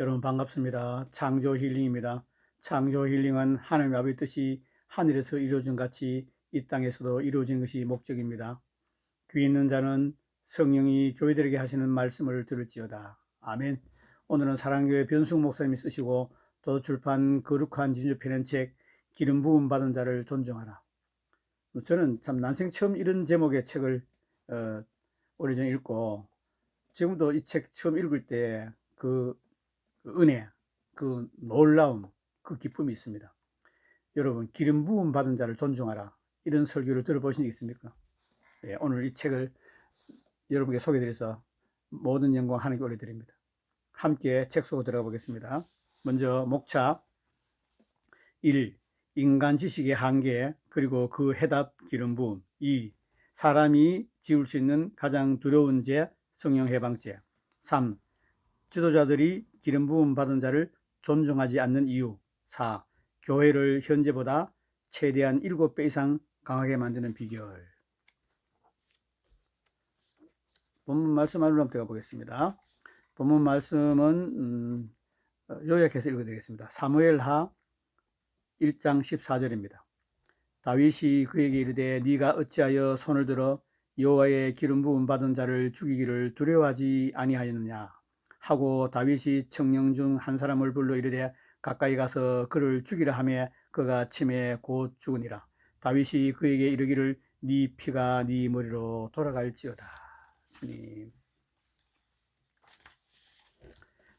여러분 반갑습니다. 창조 힐링입니다. 창조 힐링은 하나님 아버지 뜻이 하늘에서 이루어진 같이 이 땅에서도 이루어진 것이 목적입니다. 귀 있는 자는 성령이 교회들에게 하시는 말씀을 들을지어다. 아멘. 오늘은 사랑교회 변숙 목사님이 쓰시고 또 출판 거룩한 진주 편의 책 기름 부음 받은 자를 존중하라. 저는 참 난생 처음 이런 제목의 책을 오래전에 읽고 지금도 이 책 처음 읽을 때그 은혜, 그 놀라움, 그 기쁨이 있습니다. 여러분, 기름 부음 받은 자를 존중하라. 이런 설교를 들어보신 적 있습니까? 예, 오늘 이 책을 여러분께 소개드려서 모든 영광 하나님께 올려드립니다. 함께 책 속으로 들어가 보겠습니다. 먼저 목차 1. 인간 지식의 한계 그리고 그 해답 기름 부음. 2. 사람이 지을 수 있는 가장 두려운 죄 성령 해방죄. 3. 지도자들이 기름 부음 받은 자를 존중하지 않는 이유. 4. 교회를 현재보다 최대한 7배 이상 강하게 만드는 비결. 본문 말씀 안으로 들어가 보겠습니다. 본문 말씀은 요약해서 읽어드리겠습니다. 사무엘하 1장 14절입니다. 다윗이 그에게 이르되 네가 어찌하여 손을 들어 여호와의 기름 부음 받은 자를 죽이기를 두려워하지 아니하였느냐 하고 다윗이 청령 중 한 사람을 불러 이르되 가까이 가서 그를 죽이라 하매 그가 침에 곧 죽으니라. 다윗이 그에게 이르기를 네 피가 네 머리로 돌아갈지어다. 주님.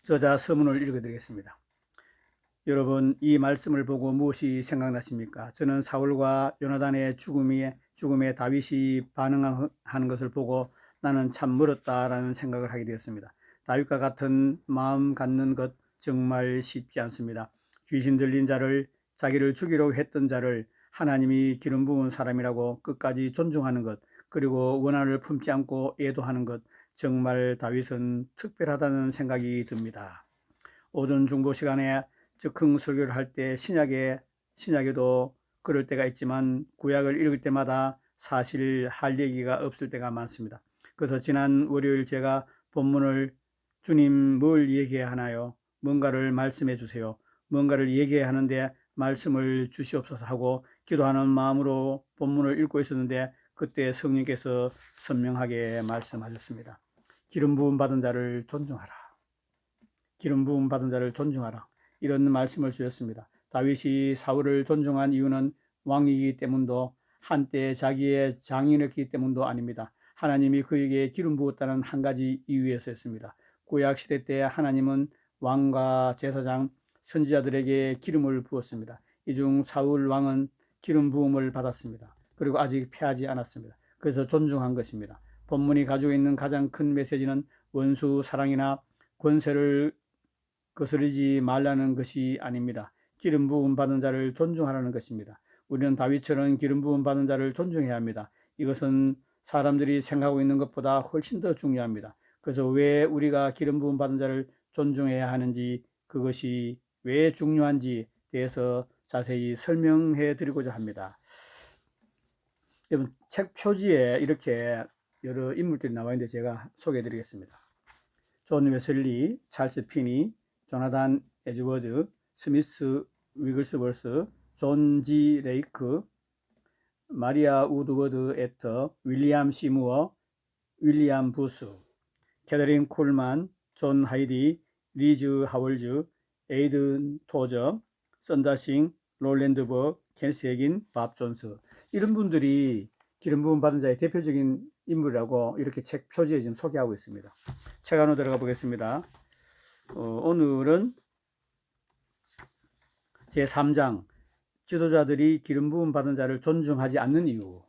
저자 서문을 읽어드리겠습니다. 여러분, 이 말씀을 보고 무엇이 생각나십니까? 저는 사울과 요나단의 죽음에 다윗이 반응하는 것을 보고 나는 참 멀었다라는 생각을 하게 되었습니다. 다윗과 같은 마음 갖는 것 정말 쉽지 않습니다. 귀신 들린 자를, 자기를 죽이려고 했던 자를 하나님이 기름 부은 사람이라고 끝까지 존중하는 것, 그리고 원한을 품지 않고 애도하는 것, 정말 다윗은 특별하다는 생각이 듭니다. 오전 중보 시간에 즉흥 설교를 할 때 신약에도 그럴 때가 있지만 구약을 읽을 때마다 사실 할 얘기가 없을 때가 많습니다. 그래서 지난 월요일 제가 본문을 주님 뭘 얘기해야 하나요? 뭔가를 말씀해 주세요. 뭔가를 얘기해야 하는데 말씀을 주시옵소서 하고 기도하는 마음으로 본문을 읽고 있었는데 그때 성령께서 선명하게 말씀하셨습니다. 기름 부음 받은 자를 존중하라. 기름 부음 받은 자를 존중하라. 이런 말씀을 주셨습니다. 다윗이 사울을 존중한 이유는 왕이기 때문도 한때 자기의 장인이었기 때문도 아닙니다. 하나님이 그에게 기름 부었다는 한 가지 이유에서였습니다. 구약 시대 때 하나님은 왕과 제사장, 선지자들에게 기름을 부었습니다. 이 중 사울 왕은 기름 부음을 받았습니다. 그리고 아직 패하지 않았습니다. 그래서 존중한 것입니다. 본문이 가지고 있는 가장 큰 메시지는 원수 사랑이나 권세를 거스르지 말라는 것이 아닙니다. 기름 부음 받은 자를 존중하라는 것입니다. 우리는 다윗처럼 기름 부음 받은 자를 존중해야 합니다. 이것은 사람들이 생각하고 있는 것보다 훨씬 더 중요합니다. 그래서 왜 우리가 기름 부음 받은 자를 존중해야 하는지, 그것이 왜 중요한지 대해서 자세히 설명해 드리고자 합니다. 여러분, 책 표지에 이렇게 여러 인물들이 나와 있는데 제가 소개해 드리겠습니다. 존 웨슬리, 찰스 피니, 조나단 에즈워즈, 스미스 위글스버스, 존 지 레이크, 마리아 우드워드 애터, 윌리엄 시무어, 윌리엄 부스, 캐더린 쿨만, 존 하이디, 리즈 하월즈, 에이든 토저, 썬다싱, 롤랜드 버, 켄스 에긴, 밥 존스. 이런 분들이 기름 부음 받은 자의 대표적인 인물이라고 이렇게 책 표지에 지금 소개하고 있습니다. 책 안으로 들어가 보겠습니다. 오늘은 제3장 지도자들이 기름 부음 받은 자를 존중하지 않는 이유.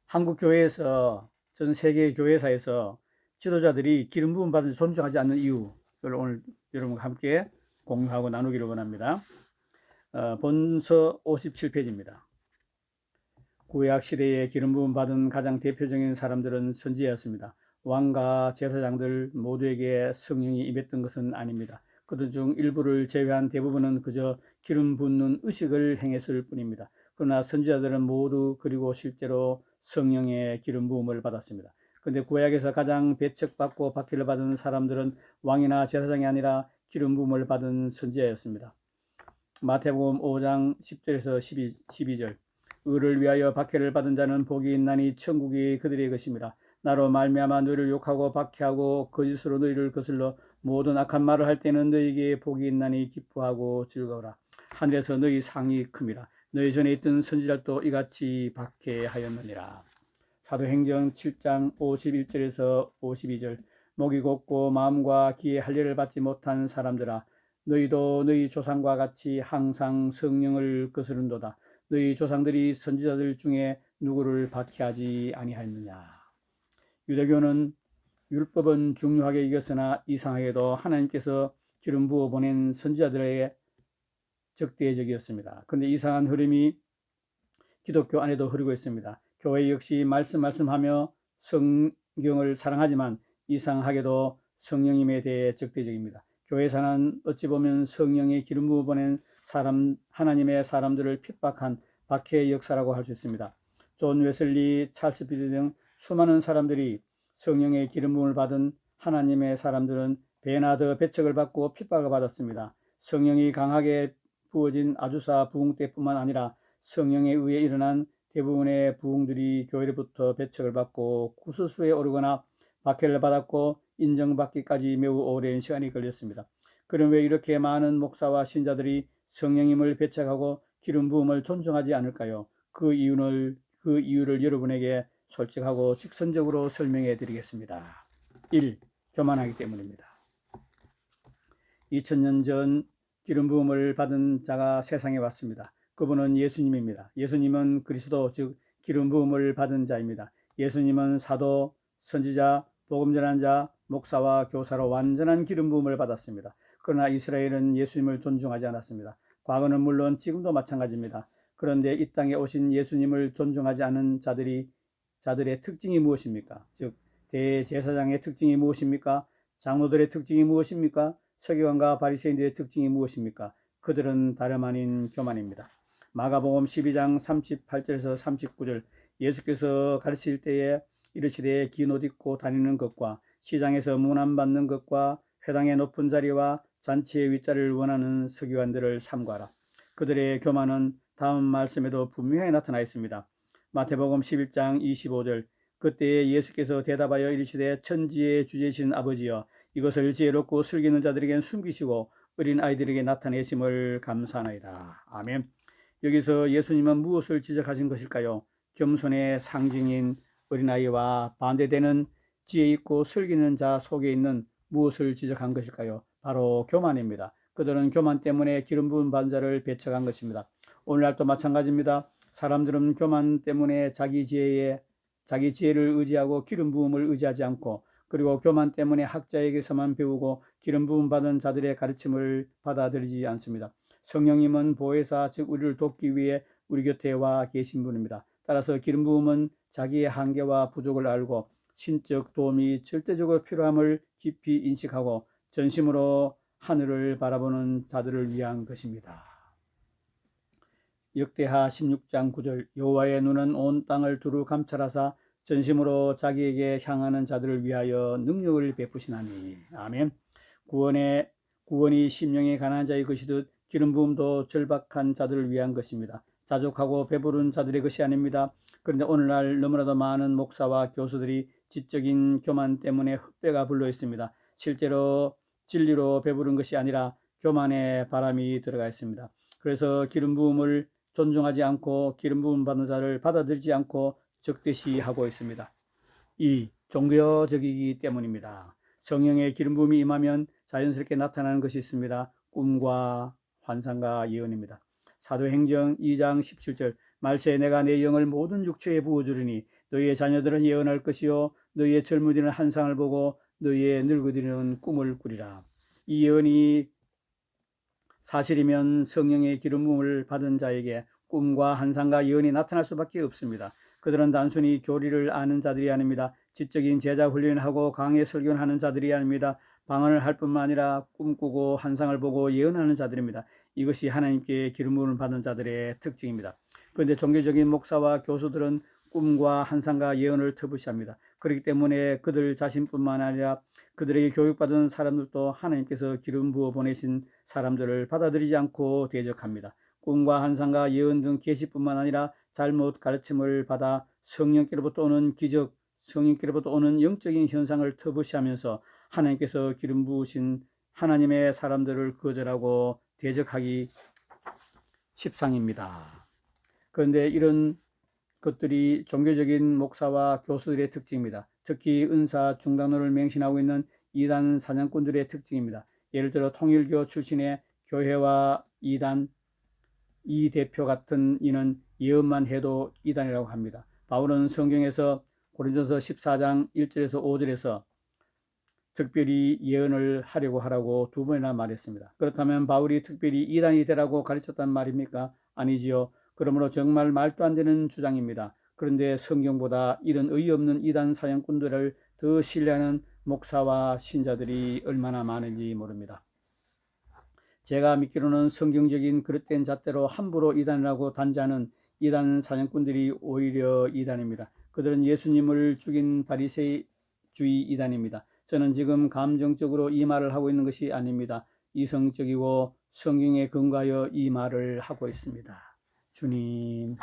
한국 교회에서 전 세계 교회사에서 지도자들이 기름 부음 받은 자를 존중하지 않는 이유를 오늘 여러분과 함께 공유하고 나누기를 원합니다. 본서 57페이지입니다. 구약 시대에 기름 부음 받은 가장 대표적인 사람들은 선지자였습니다. 왕과 제사장들 모두에게 성령이 임했던 것은 아닙니다. 그들 중 일부를 제외한 대부분은 그저 기름 붓는 의식을 행했을 뿐입니다. 그러나 선지자들은 모두 그리고 실제로 성령의 기름 부음을 받았습니다. 그런데 구약에서 가장 배척받고 박해를 받은 사람들은 왕이나 제사장이 아니라 기름 부음을 받은 선지자였습니다. 마태복음 5장 10절에서 12절 의를 위하여 박해를 받은 자는 복이 있나니 천국이 그들의 것입니다. 나로 말미암아 너희를 욕하고 박해하고 거짓으로 너희를 거슬러 모든 악한 말을 할 때는 너희에게 복이 있나니 기뻐하고 즐거워라. 하늘에서 너희 상이 큼이라. 너희 전에 있던 선지자도 이같이 박해하였느니라. 사도행전 7장 51절에서 52절 목이 곱고 마음과 귀에 할례를 받지 못한 사람들아 너희도 너희 조상과 같이 항상 성령을 거스른도다. 너희 조상들이 선지자들 중에 누구를 박해하지 아니하였느냐. 유대교는 율법은 중요하게 여겼으나 이상하게도 하나님께서 기름 부어 보낸 선지자들에게 적대적이었습니다. 그런데 이상한 흐름이 기독교 안에도 흐르고 있습니다. 교회 역시 말씀하며 성경을 사랑하지만 이상하게도 성령님에 대해 적대적입니다. 교회사는 어찌 보면 성령의 기름 부어 보낸 하나님의 사람들을 핍박한 박해의 역사라고 할 수 있습니다. 존 웨슬리, 찰스 피드 등 수많은 사람들이 성령의 기름 부음을 받은 하나님의 사람들은 베나드 배척을 받고 핍박을 받았습니다. 성령이 강하게 부어진 아주사 부흥 때뿐만 아니라 성령에 의해 일어난 대부분의 부흥들이 교회로부터 배척을 받고 구설수에 오르거나 박해를 받았고 인정받기까지 매우 오랜 시간이 걸렸습니다. 그럼 왜 이렇게 많은 목사와 신자들이 성령님을 배척하고 기름 부음을 존중하지 않을까요? 그 이유를 여러분에게 솔직하고 직선적으로 설명해 드리겠습니다. 1. 교만하기 때문입니다. 2000년 전 기름 부음을 받은 자가 세상에 왔습니다. 그분은 예수님입니다. 예수님은 그리스도 즉 기름 부음을 받은 자입니다. 예수님은 사도, 선지자, 복음 전한 자, 목사와 교사로 완전한 기름 부음을 받았습니다. 그러나 이스라엘은 예수님을 존중하지 않았습니다. 과거는 물론 지금도 마찬가지입니다. 그런데 이 땅에 오신 예수님을 존중하지 않은 자들의 특징이 무엇입니까? 즉 대제사장의 특징이 무엇입니까? 장로들의 특징이 무엇입니까? 서기관과 바리새인들의 특징이 무엇입니까? 그들은 다름 아닌 교만입니다. 마가복음 12장 38절에서 39절 예수께서 가르칠 때에 이르시되 긴 옷 입고 다니는 것과 시장에서 문안받는 것과 회당의 높은 자리와 잔치의 윗자리를 원하는 서기관들을 삼가라. 그들의 교만은 다음 말씀에도 분명히 나타나 있습니다. 마태복음 11장 25절 그때에 예수께서 대답하여 이르시되 천지의 주제신 아버지여 이것을 지혜롭고 슬기는 자들에겐 숨기시고 어린 아이들에게 나타내심을 감사하나이다. 아멘. 여기서 예수님은 무엇을 지적하신 것일까요? 겸손의 상징인 어린아이와 반대되는 지혜 있고 슬기는 자 속에 있는 무엇을 지적한 것일까요? 바로 교만입니다. 그들은 교만 때문에 기름 부은 받은 자를 배척한 것입니다. 오늘날도 마찬가지입니다. 사람들은 교만 때문에 자기 지혜를 의지하고 기름 부음을 의지하지 않고 그리고 교만 때문에 학자에게서만 배우고 기름 부음 받은 자들의 가르침을 받아들이지 않습니다. 성령님은 보혜사 즉 우리를 돕기 위해 우리 곁에 와 계신 분입니다. 따라서 기름 부음은 자기의 한계와 부족을 알고 신적 도움이 절대적으로 필요함을 깊이 인식하고 전심으로 하늘을 바라보는 자들을 위한 것입니다. 역대하 16장 9절 여호와의 눈은 온 땅을 두루 감찰하사 전심으로 자기에게 향하는 자들을 위하여 능력을 베푸시나니. 아멘. 구원이 심령에 가난한 자의 것이듯 기름 부음도 절박한 자들을 위한 것입니다. 자족하고 배부른 자들의 것이 아닙니다. 그런데 오늘날 너무나도 많은 목사와 교수들이 지적인 교만 때문에 흑배가 불러 있습니다. 실제로 진리로 배부른 것이 아니라 교만의 바람이 들어가 있습니다. 그래서 기름 부음을 존중하지 않고 기름 부음 받는 자를 받아들이지 않고 적대시하고 있습니다. 2. 종교적이기 때문입니다. 성령의 기름 부음이 임하면 자연스럽게 나타나는 것이 있습니다. 꿈과 환상과 예언입니다. 사도행전 2장 17절 말세 내가 내 영을 모든 육체에 부어주리니 너희의 자녀들은 예언할 것이요 너희의 젊은이는 환상을 보고 너희의 늙은이는 꿈을 꾸리라. 이 예언이 사실이면 성령의 기름 부음을 받은 자에게 꿈과 환상과 예언이 나타날 수밖에 없습니다. 그들은 단순히 교리를 아는 자들이 아닙니다. 지적인 제자 훈련을 하고 강의 설교를 하는 자들이 아닙니다. 방언을 할 뿐만 아니라 꿈꾸고 환상을 보고 예언하는 자들입니다. 이것이 하나님께 기름 부음을 받은 자들의 특징입니다. 그런데 종교적인 목사와 교수들은 꿈과 환상과 예언을 터부시합니다. 그렇기 때문에 그들 자신뿐만 아니라 그들에게 교육받은 사람들도 하나님께서 기름 부어 보내신 사람들을 받아들이지 않고 대적합니다. 꿈과 환상과 예언 등 계시뿐만 아니라 잘못 가르침을 받아 성령께로부터 오는 기적, 성령께로부터 오는 영적인 현상을 터부시하면서 하나님께서 기름 부으신 하나님의 사람들을 거절하고 대적하기 십상입니다. 그런데 이런 것들이 종교적인 목사와 교수들의 특징입니다. 특히 은사 중단론을 맹신하고 있는 이단 사냥꾼들의 특징입니다. 예를 들어 통일교 출신의 교회와 이단 이 대표 같은 이는 예언만 해도 이단이라고 합니다. 바울은 성경에서 고린도서 14장 1절에서 5절에서 특별히 예언을 하라고 두 번이나 말했습니다. 그렇다면 바울이 특별히 이단이 되라고 가르쳤단 말입니까? 아니지요. 그러므로 정말 말도 안 되는 주장입니다. 그런데 성경보다 이런 의없는 이단 사형꾼들을 더 신뢰하는 목사와 신자들이 얼마나 많은지 모릅니다. 제가 믿기로는 성경적인 그릇된 잣대로 함부로 이단이라고 단죄하는 이단 사형꾼들이 오히려 이단입니다. 그들은 예수님을 죽인 바리새주의 이단입니다. 저는 지금 감정적으로 이 말을 하고 있는 것이 아닙니다. 이성적이고 성경에 근거하여 이 말을 하고 있습니다. 주님,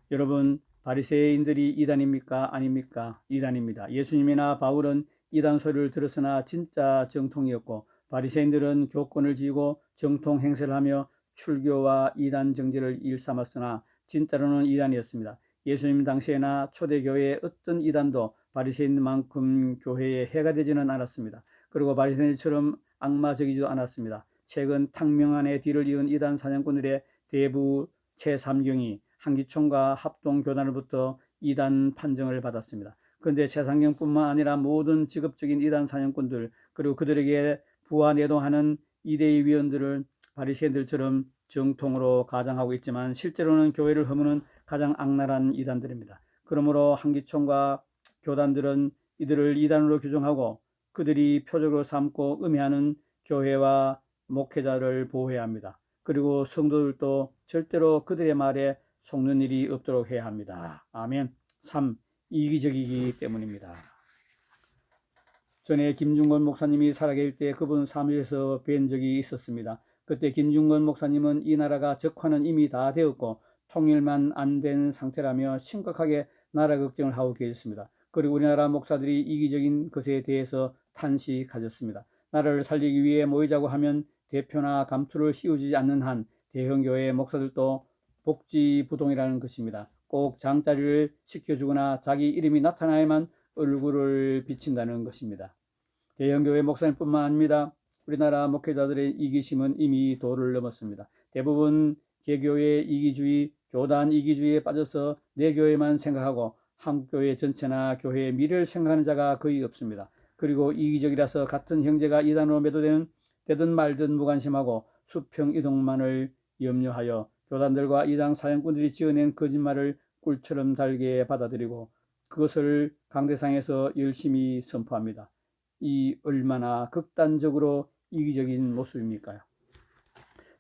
여러분, 바리새인들이 이단입니까? 아닙니까? 이단입니다. 예수님이나 바울은 이단 소리를 들었으나 진짜 정통이었고, 바리새인들은 교권을 쥐고 정통 행세를 하며 출교와 이단 정죄를 일삼았으나 진짜로는 이단이었습니다. 예수님 당시에나 초대교회의 어떤 이단도 바리새인만큼 교회에 해가 되지는 않았습니다. 그리고 바리새인처럼 악마적이지도 않았습니다. 최근 탕명한의 뒤를 이은 이단 사냥꾼들의 대부 제3경이 한기총과 합동교단으로부터 이단 판정을 받았습니다. 그런데 최상경뿐만 아니라 모든 직업적인 이단 사냥꾼들 그리고 그들에게 부하내동하는 이대의 위원들을 바리새인들처럼 정통으로 가장하고 있지만 실제로는 교회를 허무는 가장 악랄한 이단들입니다. 그러므로 한기총과 교단들은 이들을 이단으로 규정하고 그들이 표적으로 삼고 음해하는 교회와 목회자를 보호해야 합니다. 그리고 성도들도 절대로 그들의 말에 속는 일이 없도록 해야 합니다. 아멘. 3. 이기적이기 때문입니다. 전에 김중건 목사님이 살아계실 때 그분 사무실에서 뵌 적이 있었습니다. 그때 김중건 목사님은 이 나라가 적화는 이미 다 되었고 통일만 안 된 상태라며 심각하게 나라 걱정을 하고 계셨습니다. 그리고 우리나라 목사들이 이기적인 것에 대해서 탄식하셨습니다. 나라를 살리기 위해 모이자고 하면 대표나 감투를 씌우지 않는 한 대형교회 목사들도 복지부동이라는 것입니다. 꼭 장자리를 시켜주거나 자기 이름이 나타나야만 얼굴을 비친다는 것입니다. 대형교회 목사님뿐만 아닙니다. 우리나라 목회자들의 이기심은 이미 도를 넘었습니다. 대부분 개교의 이기주의, 교단 이기주의에 빠져서 내 교회만 생각하고 한국교회 전체나 교회의 미래를 생각하는 자가 거의 없습니다. 그리고 이기적이라서 같은 형제가 이단으로 매도되든 말든 무관심하고 수평 이동만을 염려하여 교단들과 이단 사형꾼들이 지어낸 거짓말을 꿀처럼 달게 받아들이고 그것을 강대상에서 열심히 선포합니다. 이 얼마나 극단적으로 이기적인 모습입니까요?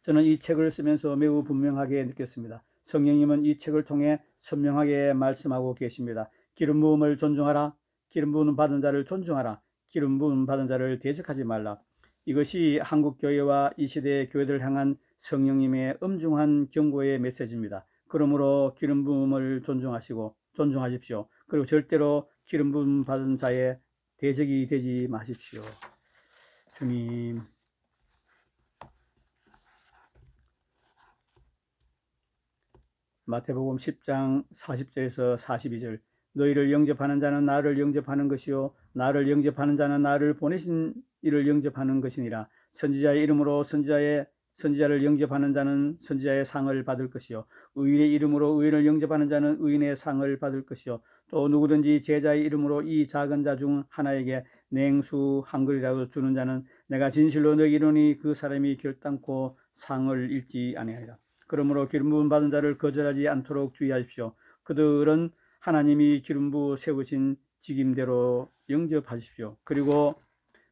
저는 이 책을 쓰면서 매우 분명하게 느꼈습니다. 성령님은 이 책을 통해 선명하게 말씀하고 계십니다. 기름 부음을 존중하라. 기름 부음 받은 자를 존중하라. 기름 부음 받은 자를 대적하지 말라. 이것이 한국 교회와 이 시대의 교회들을 향한 성령님의 엄중한 경고의 메시지입니다. 그러므로 기름 부음을 존중하십시오. 그리고 절대로 기름 부음 받은 자의 대적이 되지 마십시오. 주님, 마태복음 10장 40절에서 42절 너희를 영접하는 자는 나를 영접하는 것이요 나를 영접하는 자는 나를 보내신 이를 영접하는 것이니라. 선지자의 이름으로 선지자를 영접하는 자는 선지자의 상을 받을 것이요 의인의 이름으로 의인을 영접하는 자는 의인의 상을 받을 것이요 또 누구든지 제자의 이름으로 이 작은 자 중 하나에게 냉수 한 그릇이라도 주는 자는 내가 진실로 너희에게 이르노니 그 사람이 결단코 상을 잃지 아니하리라. 그러므로 기름 부음 받은 자를 거절하지 않도록 주의하십시오. 그들은 하나님이 기름 부어 세우신 직임대로 영접하십시오. 그리고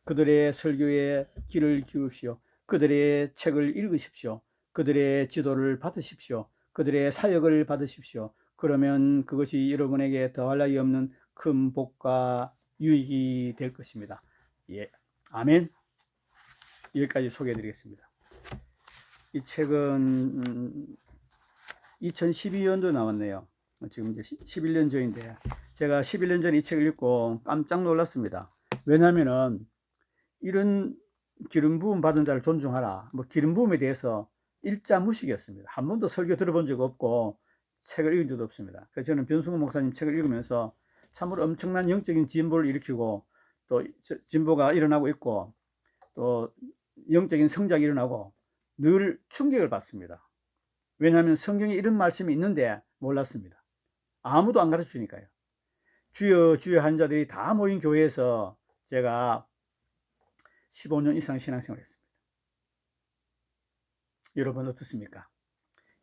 그들의 설교에 귀를 기울이십시오. 그들의 책을 읽으십시오. 그들의 지도를 받으십시오. 그들의 사역을 받으십시오. 그러면 그것이 여러분에게 더할 나위 없는 큰 복과 유익이 될 것입니다. 예, 아멘. 여기까지 소개해 드리겠습니다. 이 책은 2012년도 나왔네요. 지금 이제 11년 전인데 제가 11년 전에 이 책을 읽고 깜짝 놀랐습니다. 왜냐하면은 이런 기름 부음 받은 자를 존중하라. 뭐 기름 부음에 대해서 일자 무식이었습니다. 한 번도 설교 들어본 적 없고 책을 읽은 적도 없습니다. 그래서 저는 변승호 목사님 책을 읽으면서 참으로 엄청난 영적인 진보를 일으키고 또 진보가 일어나고 있고 또 영적인 성장이 일어나고 늘 충격을 받습니다. 왜냐하면 성경에 이런 말씀이 있는데 몰랐습니다. 아무도 안 가르쳐 주니까요. 주여 주여 한 자들이 다 모인 교회에서 제가 15년 이상 신앙생활을 했습니다. 여러분 어떻습니까?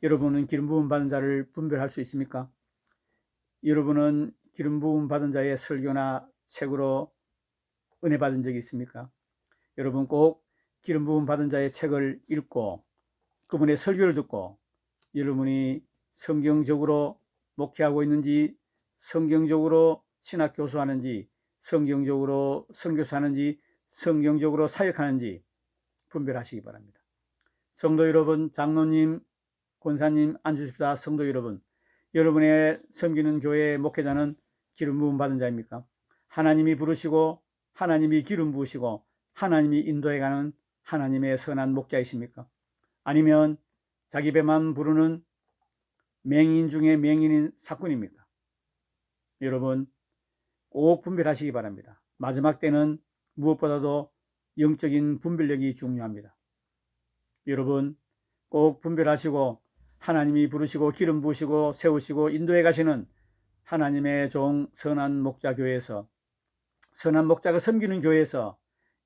여러분은 기름 부음 받은 자를 분별할 수 있습니까? 여러분은 기름 부음 받은 자의 설교나 책으로 은혜 받은 적이 있습니까? 여러분 꼭 기름 부음 받은 자의 책을 읽고 그분의 설교를 듣고 여러분이 성경적으로 목회하고 있는지, 성경적으로 신학 교수하는지, 성경적으로 선교사하는지, 성경적으로 사역하는지 분별하시기 바랍니다. 성도 여러분, 장로님, 권사님, 안주십사 성도 여러분, 여러분의 섬기는 교회의 목회자는 기름 부음 받은 자입니까? 하나님이 부르시고 하나님이 기름 부으시고 하나님이 인도해가는 하나님의 선한 목자이십니까? 아니면 자기 배만 부르는 맹인 중에 맹인인 사꾼입니까? 여러분 꼭 분별하시기 바랍니다. 마지막 때는 무엇보다도 영적인 분별력이 중요합니다. 여러분 꼭 분별하시고 하나님이 부르시고 기름 부으시고 세우시고 인도해 가시는 하나님의 종 선한 목자 교회에서 선한 목자가 섬기는 교회에서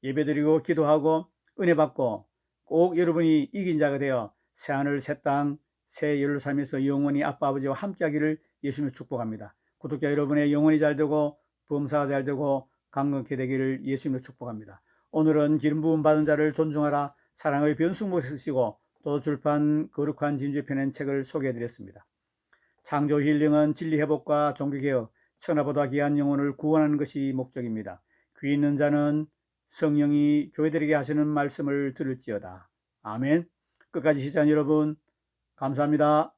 예배드리고 기도하고 은혜 받고 꼭 여러분이 이긴 자가 되어 새하늘 새 땅 새 예루살렘에서 영원히 아빠 아버지와 함께하기를 예수님을 축복합니다. 구독자 여러분의 영혼이 잘되고 범사가 잘되고 강건케 되기를 예수님을 축복합니다. 오늘은 기름 부음 받은 자를 존중하라 사랑의 변승목을 쓰시고 또 출판 거룩한 진주에 펴낸 책을 소개해 드렸습니다. 창조 힐링은 진리 회복과 종교개혁, 천하보다 귀한 영혼을 구원하는 것이 목적입니다. 귀 있는 자는 성령이 교회들에게 하시는 말씀을 들을지어다. 아멘. 끝까지 시청한 여러분 감사합니다.